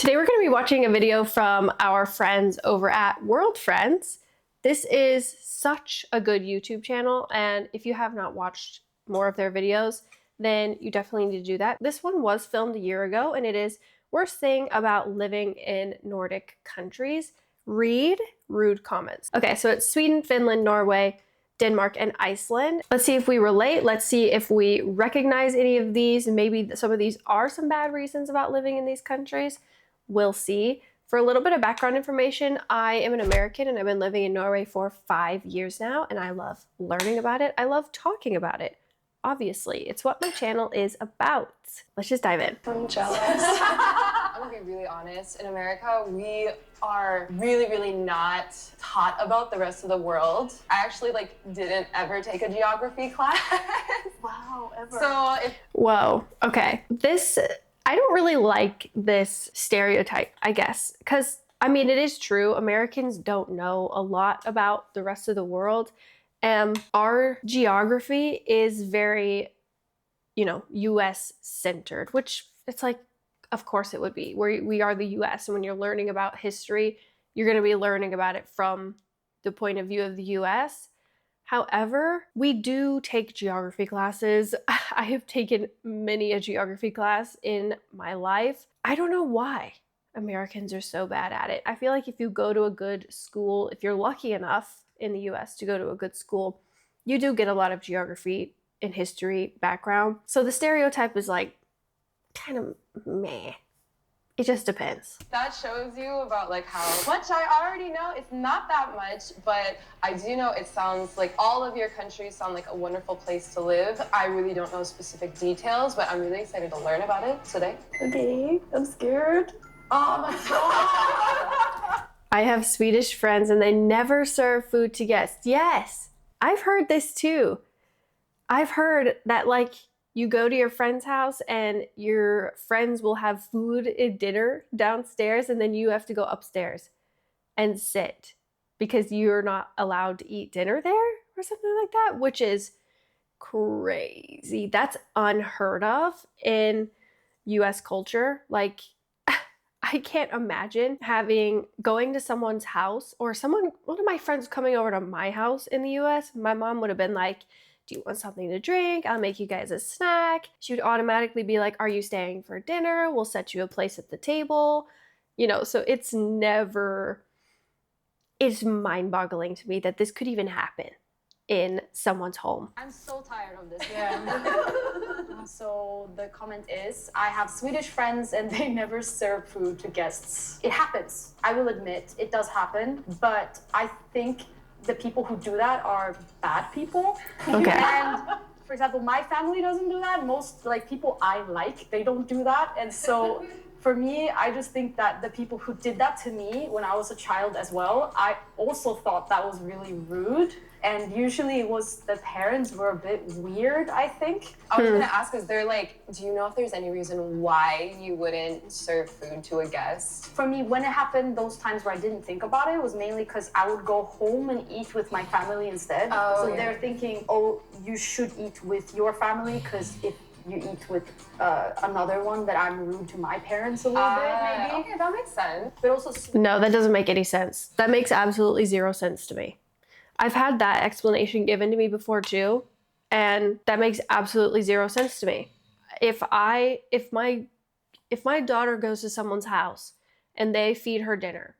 Today we're going to be watching a video from our friends over at World Friends. This is such a good YouTube channel, and if you have not watched more of their videos, then you definitely need to do that. This one was filmed a year ago, and it is Worst Thing About Living in Nordic Countries. Read rude comments. Okay, so it's Sweden, Finland, Norway, Denmark, and Iceland. Let's see if we relate. Let's see if we recognize any of these. Maybe some of these are some bad reasons about living in these countries. We'll see. For a little bit of background information, I am an American and I've been living in Norway for 5 years now, and I love learning about it. I love talking about it. Obviously, it's what my channel is about. Let's just dive in. I'm jealous. I'm gonna be really honest. In America, we are really not taught about the rest of the world. I actually didn't ever take a geography class. Wow, ever. So Whoa, okay. I don't really like this stereotype, I guess, because I mean, it is true. Americans don't know a lot about the rest of the world. Our geography is very, US centered, which it's like, of course it would be. We are the US, and when you're learning about history, you're going to be learning about it from the point of view of the US. However, we do take geography classes. I have taken many a geography class in my life. I don't know why Americans are so bad at it. I feel like if you go to a good school, if you're lucky enough in the US to go to a good school, you do get a lot of geography and history background. So the stereotype is kind of meh. It just depends. that shows you about how much I already know. It's not that much, but I do know it sounds like all of your countries sound like a wonderful place to live. I really don't know specific details, but I'm really excited to learn about it today. Okay, I'm scared. Oh my god! I have Swedish friends and they never serve food to guests. Yes, I've heard this too. I've heard that you go to your friend's house and your friends will have food and dinner downstairs, and then you have to go upstairs and sit because you're not allowed to eat dinner there or something like that, which is crazy. That's unheard of in US culture. I can't imagine going to someone's house, or one of my friends coming over to my house in the US. My mom would have been like, do you want something to drink? I'll make you guys a snack. She would automatically be like, are you staying for dinner? We'll set you a place at the table. So it's mind-boggling to me that this could even happen in someone's home. I'm so tired of this. Yeah. So the comment is, I have Swedish friends and they never serve food to guests. It happens. I will admit it does happen, but I think the people who do that are bad people. Okay. And for example, my family doesn't do that. Most people I they don't do that. And so for me, I just think that the people who did that to me when I was a child as well, I also thought that was really rude. And usually it was the parents were a bit weird, I think. I was gonna ask, do you know if there's any reason why you wouldn't serve food to a guest? For me, when it happened, those times where I didn't think about it was mainly because I would go home and eat with my family instead. Oh, so yeah. They're thinking, oh, you should eat with your family, because if you eat with another one, that I'm rude to my parents a little bit, maybe. Okay, that makes sense. But also... No, that doesn't make any sense. That makes absolutely zero sense to me. I've had that explanation given to me before too, and that makes absolutely zero sense to me. If my daughter goes to someone's house and they feed her dinner,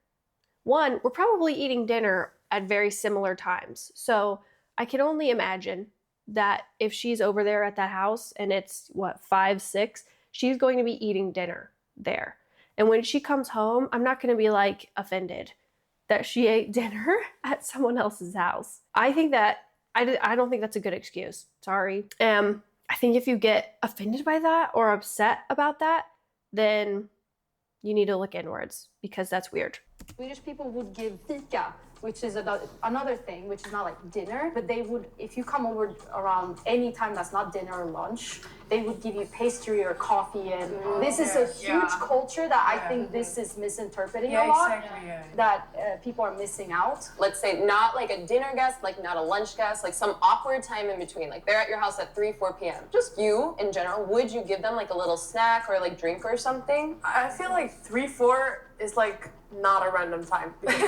one, we're probably eating dinner at very similar times. So I can only imagine that if she's over there at that house and it's 5, 6, she's going to be eating dinner there. And when she comes home, I'm not going to be offended that she ate dinner at someone else's house. I think that, I don't think that's a good excuse. Sorry. I think if you get offended by that or upset about that, then you need to look inwards, because that's weird. Swedish people would give Fika, which is another thing, which is not like dinner, but they would, if you come over around any time that's not dinner or lunch, they would give you pastry or coffee, and this is a huge culture that I think this is misinterpreting a lot, that people are missing out. Let's say not like a dinner guest, like not a lunch guest, like some awkward time in between, like they're at your house at 3, 4 p.m. Just you in general, would you give them like a little snack or like drink or something? I feel like 3, 4 is like not a random time, because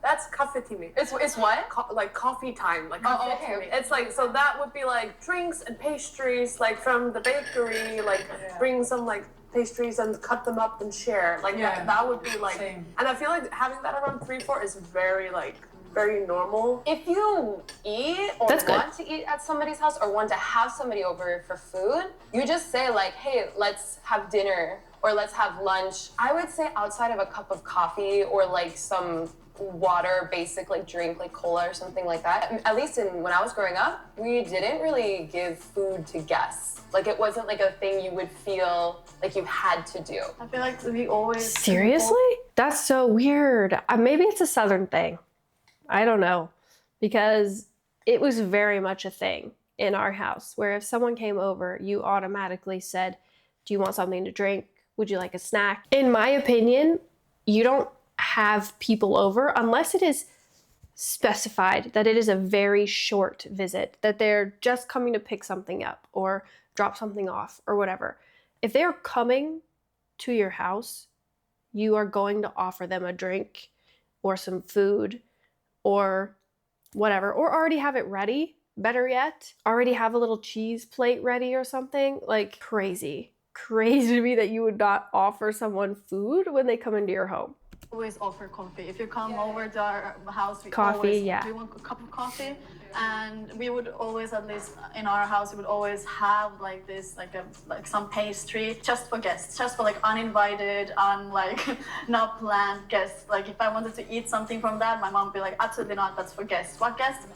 that's coffee to me. It's what? Like coffee time, like coffee to me. It's like, so that would be like drinks and pastries, like from the bakery, like bring some like pastries and cut them up and share. Like that would be like, and I feel like having that around 3, 4 is very normal. If you eat or want to eat at somebody's house or want to have somebody over for food, you just say like, hey, let's have dinner or let's have lunch. I would say outside of a cup of coffee or like some water, basic like drink, like cola or something like that. At least when I was growing up, we didn't really give food to guests. Like it wasn't like a thing you would feel like you had to do. I feel like we always... Seriously? That's so weird. Maybe it's a Southern thing. I don't know. Because it was very much a thing in our house where if someone came over, you automatically said, do you want something to drink? Would you like a snack? In my opinion, you don't have people over unless it is specified that it is a very short visit, that they're just coming to pick something up or drop something off or whatever. If they're coming to your house, you are going to offer them a drink or some food or whatever, or already have it ready. Better yet, already have a little cheese plate ready or something. Like crazy to me that you would not offer someone food when they come into your home. Always offer coffee. If you come over to our house, we Coffee, always, yeah. do you want a cup of coffee? And we would always, at least in our house, we would always have like this, like some pastry just for guests, just for like uninvited, not planned guests. Like if I wanted to eat something from that, my mom would be like, absolutely not, that's for guests. What guests?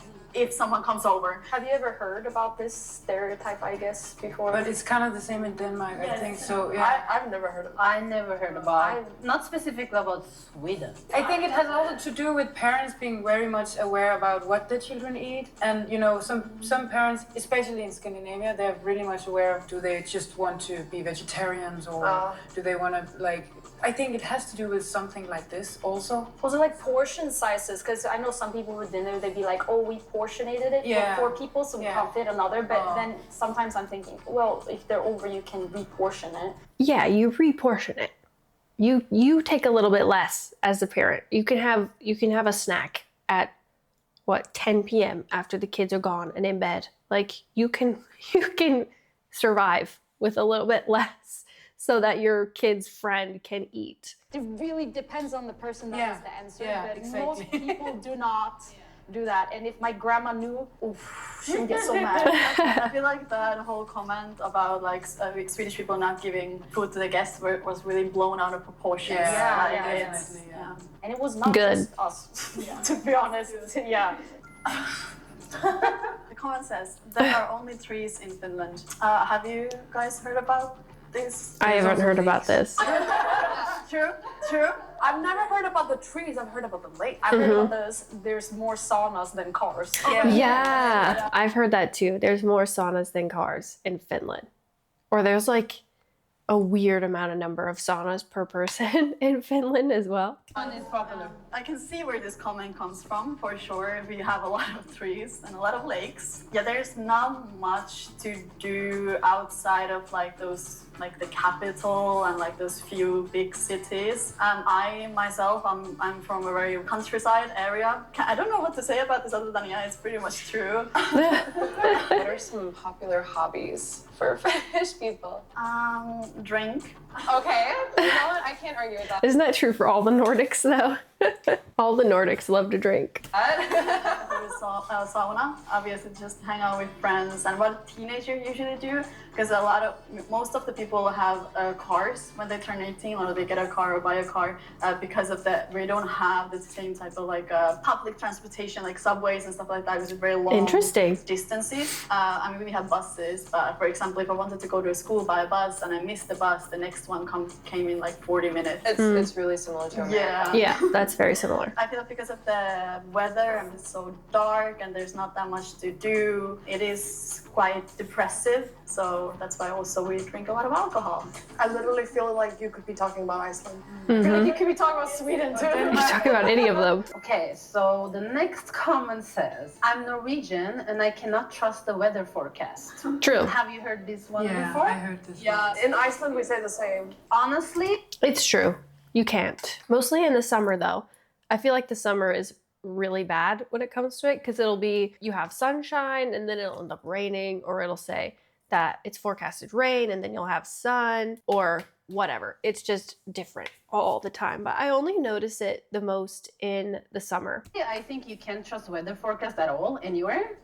If someone comes over. Have you ever heard about this stereotype, I guess, before? But it's kind of the same in Denmark, I think. So yeah. I've never heard of it. I never heard about it. Not specifically about Sweden. I think it has also to do with parents being very much aware about what the children eat. And you know, some parents, especially in Scandinavia, they're really much aware of, do they just want to be vegetarians or do they want to like... I think it has to do with something like this also. Was it like portion sizes? Because I know some people with dinner, they'd be like, oh, we portionated it for 4 people, so we can't fit another. But then sometimes I'm thinking, well, if they're over, you can reportion it. Yeah, you reportion it. You take a little bit less as a parent. You can have a snack at 10 p.m. after the kids are gone and in bed. Like you can survive with a little bit less, so that your kid's friend can eat. It really depends on the person that is the answer, but exactly. most people do not do that. And if my grandma knew, she would get so mad. I feel like that whole comment about like Swedish people not giving food to the guests was really blown out of proportion. And it was not just us, to be honest. The comment says, there are only trees in Finland. Have you guys heard about this? I haven't heard about this. True. I've never heard about the trees, I've heard about the lake. I've heard about this. There's more saunas than cars. Yeah, I've heard that too. There's more saunas than cars in Finland. Or there's like a weird number of saunas per person in Finland as well. I can see where this comment comes from, for sure. We have a lot of trees and a lot of lakes. Yeah, there's not much to do outside of like those, like the capital and like those few big cities. I myself, I'm from a very countryside area. I don't know what to say about this other than it's pretty much true. What are some popular hobbies for Finnish people? Drink. Okay, you know what? I can't argue with that. Isn't that true for all the Nordics though? All the Nordics love to drink. There's sauna. Obviously, just hang out with friends and what teenagers usually do. Because most of the people have cars when they turn 18, or they get a car or buy a car because of that. We don't have the same type of like public transportation, like subways and stuff like that, which is very long distances. I mean, we have buses, but for example, if I wanted to go to a school by a bus and I missed the bus, the next one came in like 40 minutes. It's really similar to America. Yeah, that's very similar. I feel like because of the weather and it's so dark and there's not that much to do, it is quite depressive. So that's why also we drink a lot of alcohol. I literally feel like you could be talking about Iceland. I feel like you could be talking about Sweden too. You can talk about any of them. Okay, so the next comment says, I'm Norwegian and I cannot trust the weather forecast. True. Have you heard this one Yeah, before? I heard this one. Yeah, in Iceland we say the same. Honestly, It's true. You can't. Mostly in the summer, though. I feel like the summer is really bad when it comes to it because it'll be, you have sunshine and then it'll end up raining, or it'll say that it's forecasted rain and then you'll have sun or whatever. It's just different all the time. But I only notice it the most in the summer. yeah, I think you can't trust weather forecast at all, anywhere.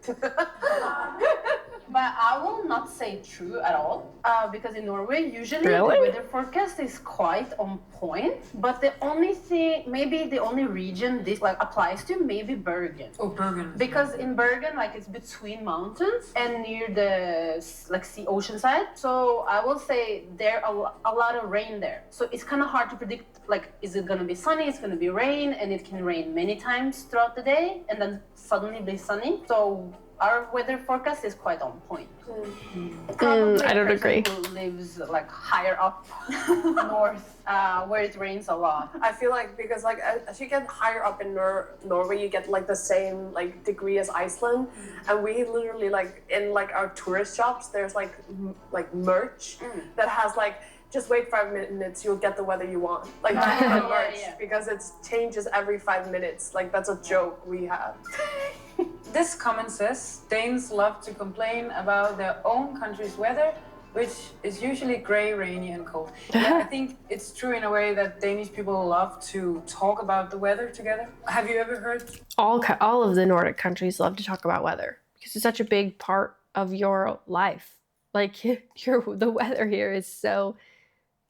But I will not say true at all, because in Norway, usually Really? the weather forecast is quite on point. But the only thing, maybe the only region this like applies to, maybe Bergen. Oh, Bergen. Because in Bergen, like it's between mountains and near the like sea ocean side. So I will say there are a lot of rain there. So it's kind of hard to predict, like, is it gonna be sunny? It's gonna be rain, and it can rain many times throughout the day, and then suddenly be sunny. So our weather forecast is quite on point. Probably I don't a agree. person who lives like higher up north, where it rains a lot. I feel like because like as you get higher up in Norway, you get like the same like degree as Iceland, and we literally like in like our tourist shops, there's like merch that has like, just wait 5 minutes, you'll get the weather you want. Like different merch, because it changes every 5 minutes. Like that's a joke we have. This comment says, Danes love to complain about their own country's weather, which is usually grey, rainy and cold. Yeah, I think it's true in a way that Danish people love to talk about the weather together. Have you ever heard? All of the Nordic countries love to talk about weather because it's such a big part of your life. Like the weather here is so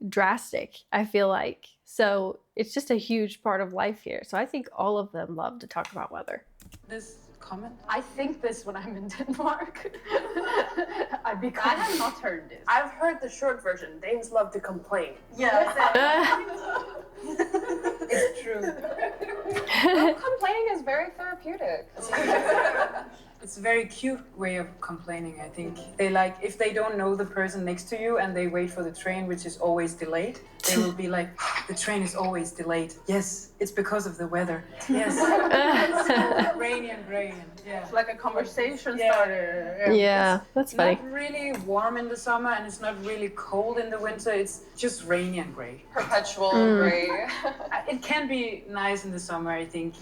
drastic, I feel like. So it's just a huge part of life here. So I think all of them love to talk about weather. This comment? I think this when I'm in Denmark. I have not heard this. I've heard the short version. Danes love to complain. Yeah. It's true. Well, complaining is very therapeutic. It's a very cute way of complaining, I think. They like, if they don't know the person next to you and they wait for the train, which is always delayed, they will be like, the train is always delayed. Yes, it's because of the weather. Yes. It's rainy and grey. Yeah. Like a conversation starter. Yeah, that's funny. It's not really warm in the summer and it's not really cold in the winter. It's just rainy and grey. Perpetual gray. It can be nice in the summer, I think.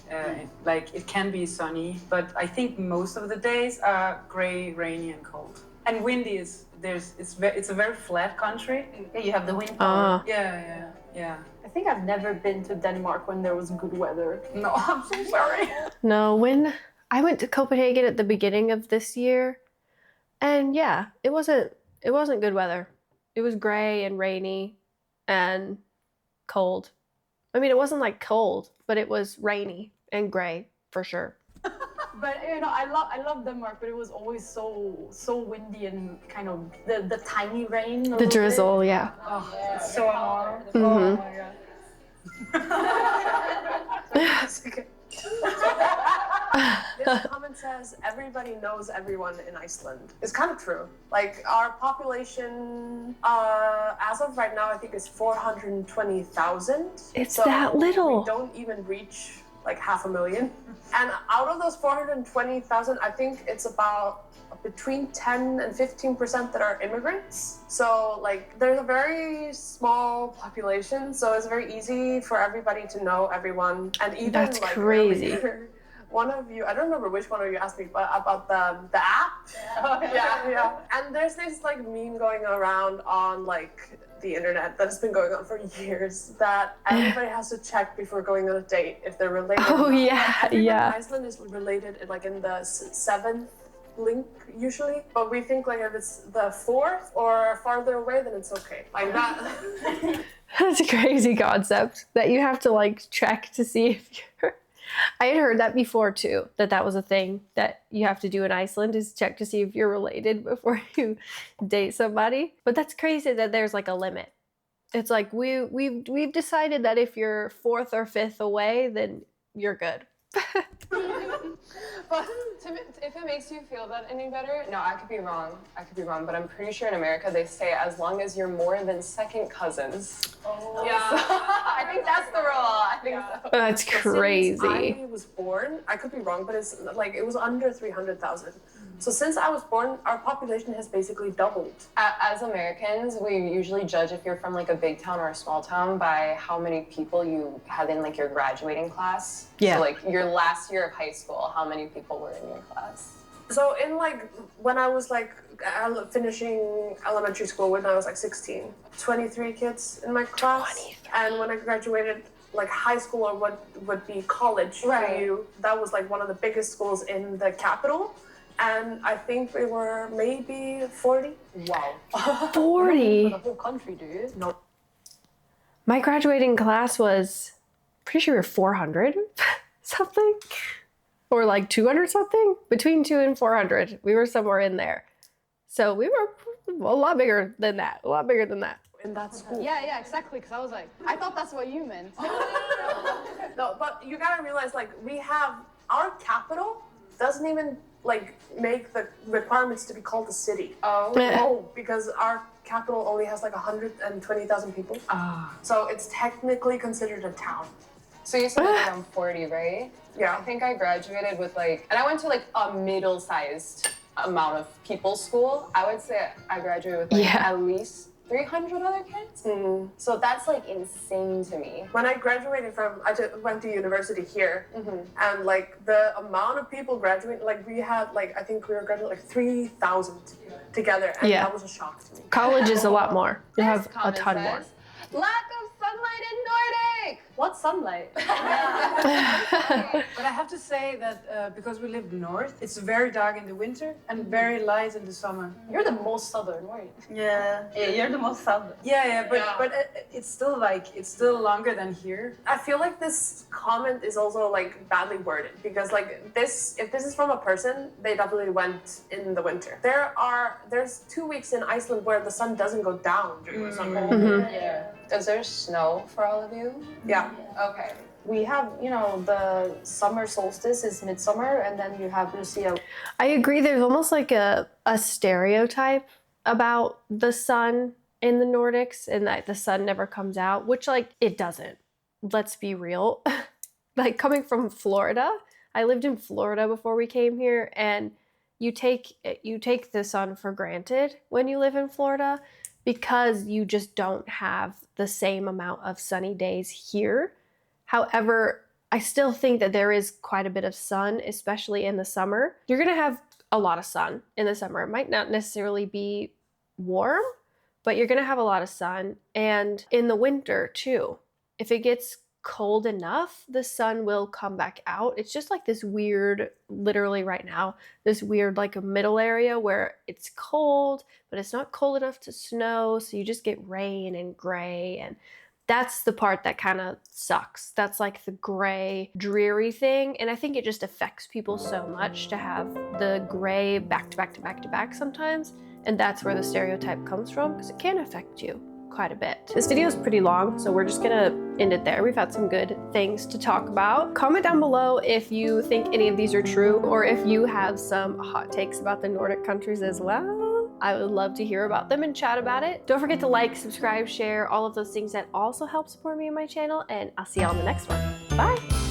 Like it can be sunny, but I think most of the days are grey, rainy, and cold. And windy is it's a very flat country. Yeah, you have the wind power. Yeah. I think I've never been to Denmark when there was good weather. No, I'm so sorry. No, when I went to Copenhagen at the beginning of this year, and yeah, it wasn't good weather. It was gray and rainy and cold. I mean, it wasn't like cold, but it was rainy and gray for sure. But you know, I love Denmark, but it was always so windy and kind of the tiny rain. The drizzle, yeah. Oh, it's so annoying. Mm-hmm. Oh my god. This comment says everybody knows everyone in Iceland. It's kind of true. Like our population, as of right now, I think is 420,000. It's so that little. We don't even reach like 500,000. And out of those 420,000, I think it's about between 10 and 15% that are immigrants. So like there's a very small population, so it's very easy for everybody to know everyone. And even That's like crazy. one of you, I don't remember which one of you asked me about the app. Yeah. And there's this like meme going around on like the internet that has been going on for years that everybody has to check before going on a date if they're related. Oh yeah, Everyone in Iceland is related like in the seventh link usually, but we think like if it's the fourth or farther away, then it's okay. Like that. That's a crazy concept that you have to like check to see if you're. I had heard that before too, that was a thing that you have to do in Iceland, is check to see if you're related before you date somebody. But that's crazy that there's like a limit. It's like we've decided that if you're fourth or fifth away, then you're good. But if it makes you feel that any better, no, I could be wrong, but I'm pretty sure in America they say as long as you're more than second cousins. Oh. Yeah. I think that's the rule. I think so. That's crazy. Since I was born, I could be wrong, but it's like it was under 300,000. So since I was born, our population has basically doubled. As Americans, we usually judge if you're from like a big town or a small town by how many people you had in like your graduating class. Yeah. So like your last year of high school, how many people were in your class? So in like, when I was like finishing elementary school when I was like 16, 23 kids in my class. 23. And when I graduated like high school or what would be college for you, that was like one of the biggest schools in the capital. And I think we were maybe 40. Wow. 40? For the whole country, dude. No. My graduating class was, pretty sure we were 400 something. Or like 200 something. Between 200 and 400. We were somewhere in there. So we were a lot bigger than that. A lot bigger than that. In that school. Yeah, exactly. Because I was like, I thought that's what you meant. No, but you gotta realize like we have, our capital doesn't even like make the requirements to be called a city. Oh. Because our capital only has like 120,000 people. So it's technically considered a town. So you said like around 40, right? Yeah. I think I graduated with like, and I went to like a middle-sized amount of people's school. I would say I graduated with like at least 300 other kids. So that's like insane to me. When I graduated I went to university here, and like the amount of people graduating, like we had like, I think we were graduating like 3,000 together, and that was a shock to me. College is a lot more. You have a ton more. Lack of sunlight in Nordic! What sunlight? But I have to say that because we live north, it's very dark in the winter and very light in the summer. You're the most southern, right? Yeah, you're the most southern. But it's still longer than here. I feel like this comment is also like badly worded, because like if this is from a person, they definitely went in the winter. There's 2 weeks in Iceland where the sun doesn't go down during the summer. Yeah. Is there snow for all of you? Yeah. Okay. We have, the summer solstice is midsummer, and then you have Lucia. I agree. There's almost like a stereotype about the sun in the Nordics, and that the sun never comes out, which like it doesn't. Let's be real. Like coming from Florida, I lived in Florida before we came here, and you take the sun for granted when you live in Florida, because you just don't have the same amount of sunny days here. However, I still think that there is quite a bit of sun, especially in the summer. You're gonna have a lot of sun in the summer. It might not necessarily be warm, but you're gonna have a lot of sun. And in the winter too, if it gets cold enough, the sun will come back out. It's just like this weird, literally right now, this weird like a middle area where it's cold, but it's not cold enough to snow. So you just get rain and gray, and that's the part that kind of sucks. That's like the gray, dreary thing. And I think it just affects people so much to have the gray back to back to back to back sometimes. And that's where the stereotype comes from, because it can affect you quite a bit. This video is pretty long, so we're just gonna end it there. We've had some good things to talk about. Comment down below if you think any of these are true, or if you have some hot takes about the Nordic countries as well. I would love to hear about them and chat about it. Don't forget to like, subscribe, share, all of those things that also help support me and my channel, and I'll see you on the next one. Bye!